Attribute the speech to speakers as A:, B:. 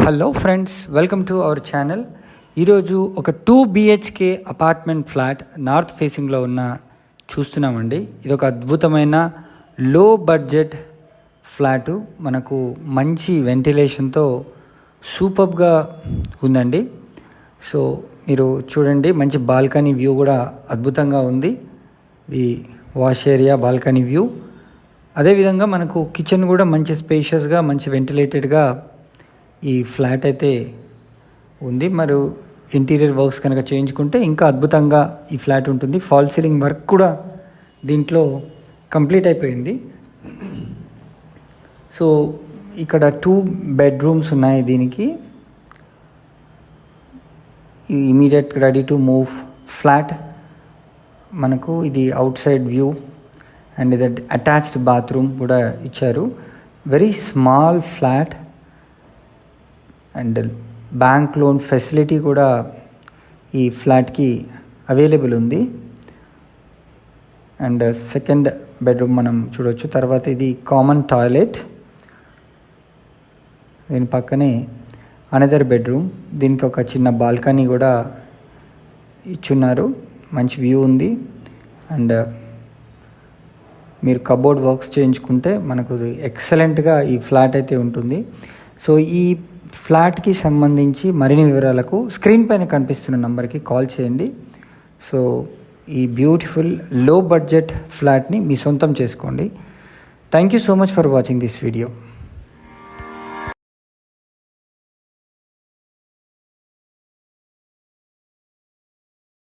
A: Hello friends, welcome to our channel. ఈరోజు ఒక 2 BHK apartment flat north ఫేసింగ్లో చూస్తున్నామండి. ఇది ఒక అద్భుతమైన లో బడ్జెట్ ఫ్లాటు. మనకు మంచి వెంటిలేషన్తో సూపర్గా ఉందండి. సో మీరు చూడండి, మంచి బాల్కనీ వ్యూ కూడా అద్భుతంగా ఉంది. ఇది వాష్ ఏరియా, బాల్కనీ వ్యూ. అదేవిధంగా మనకు కిచెన్ కూడా మంచి స్పేషియస్గా, మంచి వెంటిలేటెడ్గా ఈ ఫ్లాట్ అయితే ఉంది. మరి ఇంటీరియర్ వర్క్స్ కనుక చేయించుకుంటే ఇంకా అద్భుతంగా ఈ ఫ్లాట్ ఉంటుంది. ఫాల్ సీలింగ్ వర్క్ కూడా దీంట్లో కంప్లీట్ అయిపోయింది. సో ఇక్కడ 2 బెడ్రూమ్స్ ఉన్నాయి దీనికి. Immediate ready to move flat. మనకు ఇది అవుట్ సైడ్ వ్యూ అండ్ ఇది అటాచ్డ్ బాత్రూమ్ కూడా ఇచ్చారు. Very small flat and bank loan facility కూడా ఈ ఫ్లాట్కి అవైలబుల్ ఉంది. అండ్ సెకండ్ బెడ్రూమ్ మనం చూడవచ్చు. తర్వాత ఇది కామన్ టాయిలెట్, దీని పక్కనే అనదర్ బెడ్రూమ్. దీనికి ఒక చిన్న బాల్కనీ కూడా ఇచ్చున్నారు. మంచి వ్యూ ఉంది. అండ్ మీరు కబోర్డ్ వర్క్స్ చేయించుకుంటే మనకు ఎక్సలెంట్గా ఈ ఫ్లాట్ అయితే ఉంటుంది. సో ఈ ఫ్లాట్కి సంబంధించి మరిన్ని వివరాలకు స్క్రీన్ పైన కనిపిస్తున్న నంబర్కి కాల్ చేయండి. సో ఈ బ్యూటిఫుల్ లో బడ్జెట్ ఫ్లాట్ని మీ సొంతం చేసుకోండి. Thank you so much for watching this video.